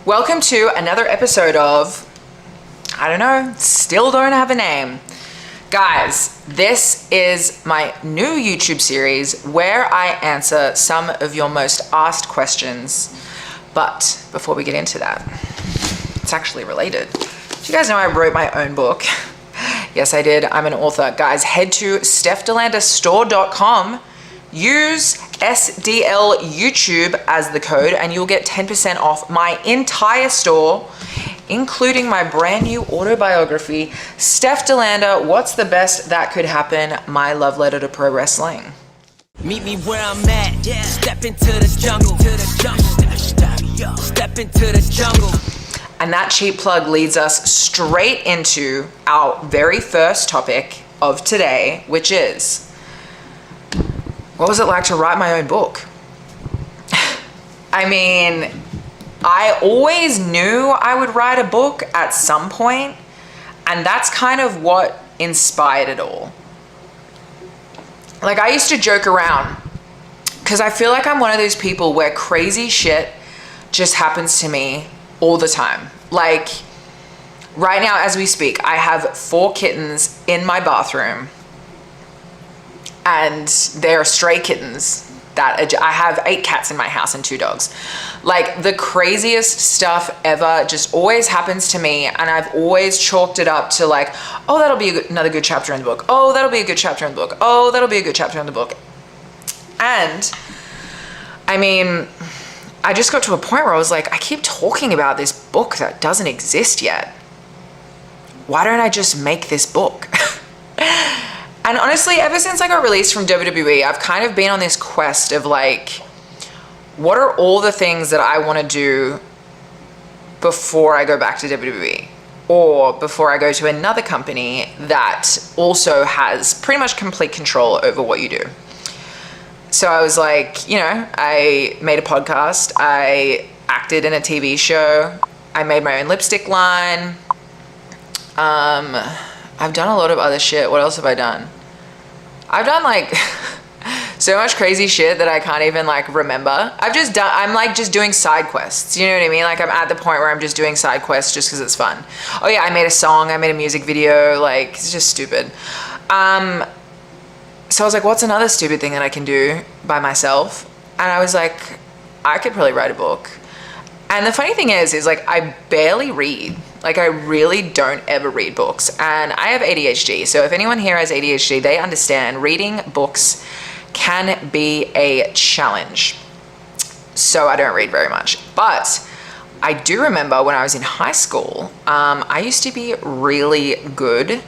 Welcome to another episode of, I don't know, still don't have a name. Guys, this is my new YouTube series where I answer some of your most asked questions. But before we get into that, it's actually related. Do you guys know I wrote my own book? Yes, I did. I'm an author. Guys, head to stephdelandastore.com. Use SDL YouTube as the code and you'll get 10% off my entire store, including my brand new autobiography, Steph DeLanda, What's the Best That Could Happen? My Love Letter to Pro Wrestling. Meet me where I'm at, yeah. Step into the jungle, step into the jungle. And that cheap plug leads us straight into our very first topic of today, which is, what was it like to write my own book? I mean, I always knew I would write a book at some point, and that's kind of what inspired it all. Like, I used to joke around because I feel like I'm one of those people where crazy shit just happens to me all the time. Like, right now as we speak, I have 4 kittens in my bathroom. And they're stray kittens that I have 8 cats in my house and 2 dogs. Like, the craziest stuff ever just always happens to me. And I've always chalked it up to like, oh, that'll be another good chapter in the book. Oh, that'll be a good chapter in the book. Oh, that'll be a good chapter in the book. And I mean, I just got to a point where I was like, I keep talking about this book that doesn't exist yet. Why don't I just make this book? And honestly, ever since I got released from WWE, I've kind of been on this quest of like, what are all the things that I want to do before I go back to WWE? Or before I go to another company that also has pretty much complete control over what you do. So I was like, you know, I made a podcast, I acted in a TV show, I made my own lipstick line. I've done a lot of other shit. What else have I done? I've done like so much crazy shit that I can't even like remember. I'm like just doing side quests. You know what I mean? Like, I'm at the point where I'm just doing side quests just because it's fun. Oh yeah, I made a song, I made a music video. Like, it's just stupid. So I was like, what's another stupid thing that I can do by myself? And I was like, I could probably write a book. And the funny thing is like, I barely read. Like, I really don't ever read books. And I have ADHD. So if anyone here has ADHD, they understand reading books can be a challenge. So I don't read very much. But I do remember when I was in high school, I used to be really good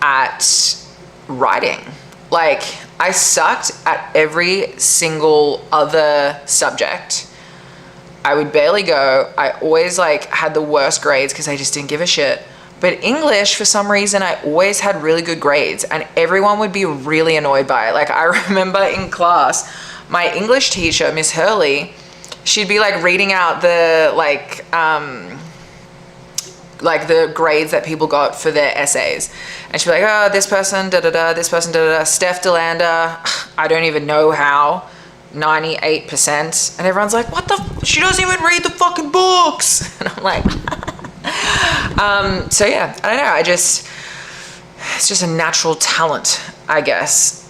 at writing. Like, I sucked at every single other subject. I would barely go. I always like had the worst grades because I just didn't give a shit. But English, for some reason, I always had really good grades and everyone would be really annoyed by it. Like, I remember in class, my English teacher, Miss Hurley, she'd be like reading out the like the grades that people got for their essays. And she'd be like, oh, this person, da-da-da, this person, da-da-da, Steph DeLanda, I don't even know how. 98%, and everyone's like, what the she doesn't even read the fucking books. And I'm like so yeah, I don't know, it's just a natural talent, I guess.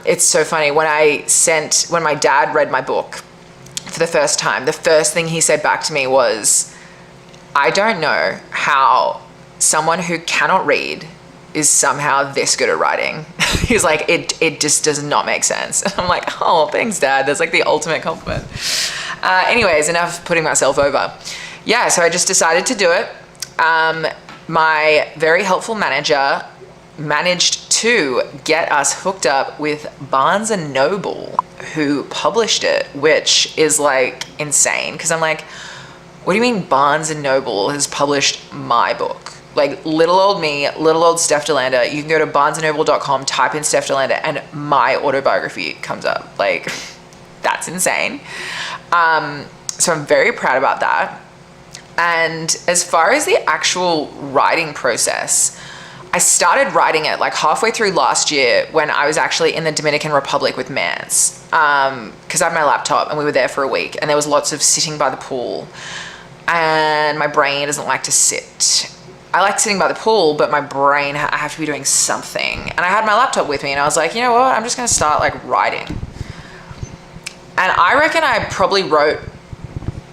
It's so funny, when my dad read my book for the first time, the first thing he said back to me was, I don't know how someone who cannot read is somehow this good at writing. He's like, it just does not make sense. And I'm like, oh, thanks, Dad. That's like the ultimate compliment. Anyways, enough putting myself over. Yeah, so I just decided to do it. My very helpful manager managed to get us hooked up with Barnes & Noble, who published it, which is like insane. Because I'm like, what do you mean Barnes & Noble has published my book? Like, little old me, little old Steph DeLanda, you can go to barnesandnoble.com, type in Steph DeLanda, and my autobiography comes up. Like, that's insane. So I'm very proud about that. And as far as the actual writing process, I started writing it like halfway through last year when I was actually in the Dominican Republic with Mance, because I had my laptop and we were there for a week and there was lots of sitting by the pool. and my brain doesn't like to sit. I like sitting by the pool, but my brain, I have to be doing something. And I had my laptop with me, and I was like, you know what? I'm just going to start like writing. And I reckon I probably wrote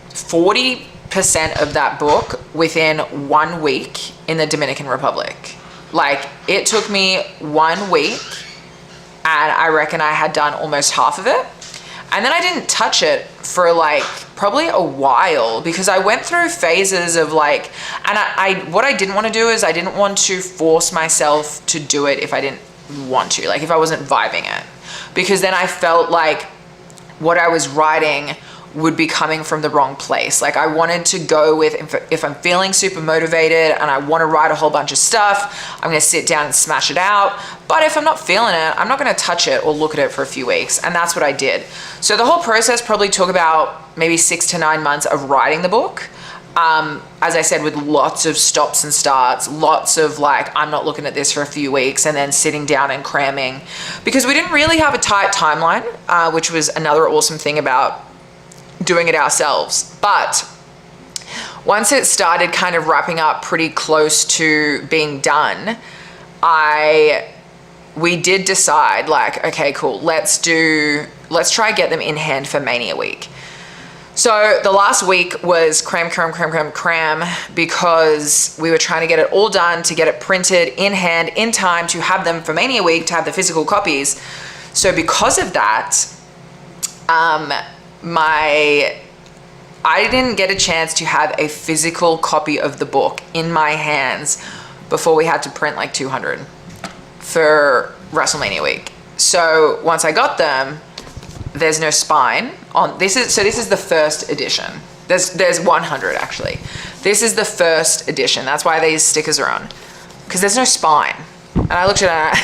40% of that book within 1 week in the Dominican Republic. Like, it took me 1 week, and I reckon I had done almost half of it. And then I didn't touch it for like probably a while, because I went through phases of like, and what I didn't want to do is I didn't want to force myself to do it if I didn't want to, like if I wasn't vibing it, because then I felt like what I was writing would be coming from the wrong place. Like, I wanted to go with, if I'm feeling super motivated and I want to write a whole bunch of stuff, I'm going to sit down and smash it out. But if I'm not feeling it, I'm not going to touch it or look at it for a few weeks. And that's what I did. So the whole process probably took about maybe 6 to 9 months of writing the book. As I said, with lots of stops and starts, lots of like, I'm not looking at this for a few weeks, and then sitting down and cramming, because we didn't really have a tight timeline, which was another awesome thing about doing it ourselves. But once it started kind of wrapping up pretty close to being done, we did decide like, okay, cool, let's try get them in hand for Mania Week. So the last week was cram, because we were trying to get it all done, to get it printed in hand in time to have them for Mania Week, to have the physical copies. So because of that, I didn't get a chance to have a physical copy of the book in my hands before we had to print like 200 for WrestleMania week. So once I got them, there's no spine on this is the first edition. There's 100 actually. This is the first edition. That's why these stickers are on, because there's no spine. And I looked at it,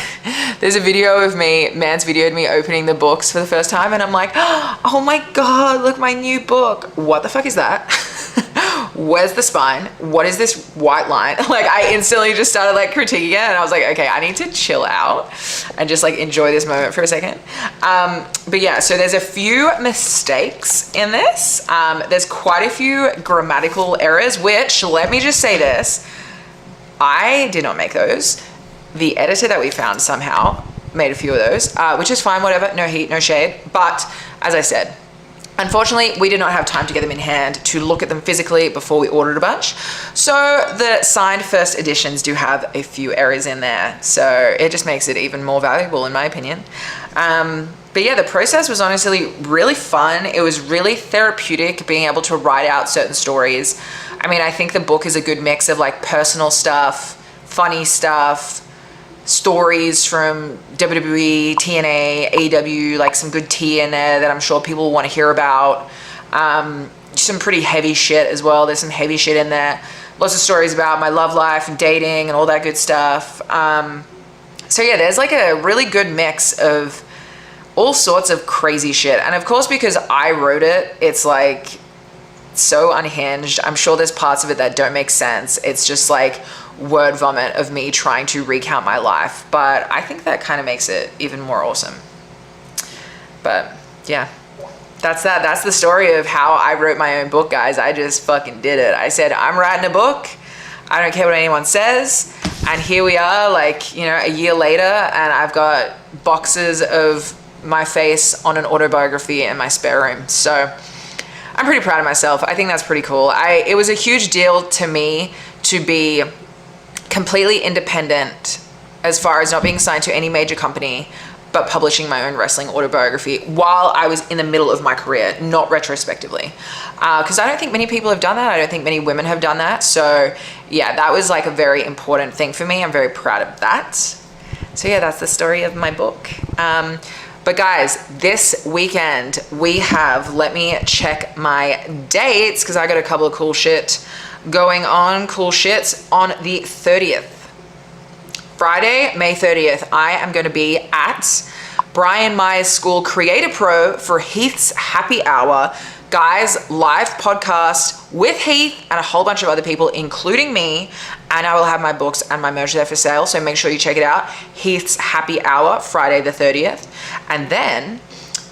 there's a video of me, Mance videoed me opening the books for the first time, and I'm like, oh my God, look, my new book. What the fuck is that? Where's the spine? What is this white line? Like, I instantly just started like critiquing it, and I was like, okay, I need to chill out and just like enjoy this moment for a second. But yeah, so there's a few mistakes in this. There's quite a few grammatical errors, which, let me just say this, I did not make those. The editor that we found somehow made a few of those, which is fine, whatever, no heat, no shade. But as I said, unfortunately, we did not have time to get them in hand to look at them physically before we ordered a bunch. So the signed first editions do have a few errors in there. So it just makes it even more valuable in my opinion. But yeah, the process was honestly really fun. It was really therapeutic being able to write out certain stories. I mean, I think the book is a good mix of like personal stuff, funny stuff, stories from WWE, TNA, AEW, like some good tea in there that I'm sure people want to hear about. Some pretty heavy shit as well. There's some heavy shit in there. Lots of stories about my love life and dating and all that good stuff. So yeah, there's like a really good mix of all sorts of crazy shit. And of course, because I wrote it, it's like so unhinged. I'm sure there's parts of it that don't make sense. It's just like word vomit of me trying to recount my life, but I think that kind of makes it even more awesome. But yeah, that's the story of how I wrote my own book, guys. I just fucking did it. I said, I'm writing a book, I don't care what anyone says, and here we are, like, you know, a year later, and I've got boxes of my face on an autobiography in my spare room. So I'm pretty proud of myself. I think that's pretty cool. It was a huge deal to me to be completely independent as far as not being signed to any major company, but publishing my own wrestling autobiography while I was in the middle of my career, not retrospectively. Because I don't think many people have done that. I don't think many women have done that. So yeah, that was like a very important thing for me. I'm very proud of that. So yeah, that's the story of my book. But guys, this weekend we have, let me check my dates, because I got a couple of cool shit going on, cool shits on the 30th. Friday, May 30th, I am going to be at Brian Myers School Creator Pro for Heath's Happy Hour. Guys, live podcast with Heath and a whole bunch of other people, including me, and I will have my books and my merch there for sale, so make sure you check it out. Heath's Happy Hour, Friday the 30th. And then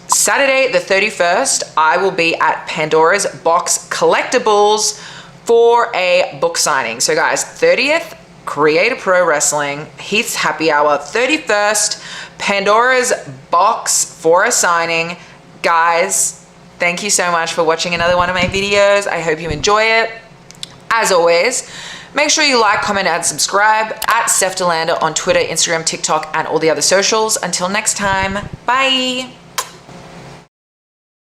Saturday the 31st, I will be at Pandora's Box Collectibles for a book signing. So guys, 30th, Creator Pro Wrestling, Heath's Happy Hour, 31st, Pandora's Box for a signing. Guys, thank you so much for watching another one of my videos. I hope you enjoy it. As always, make sure you like, comment, and subscribe at Steph Delander on Twitter, Instagram, TikTok, and all the other socials. Until next time, bye.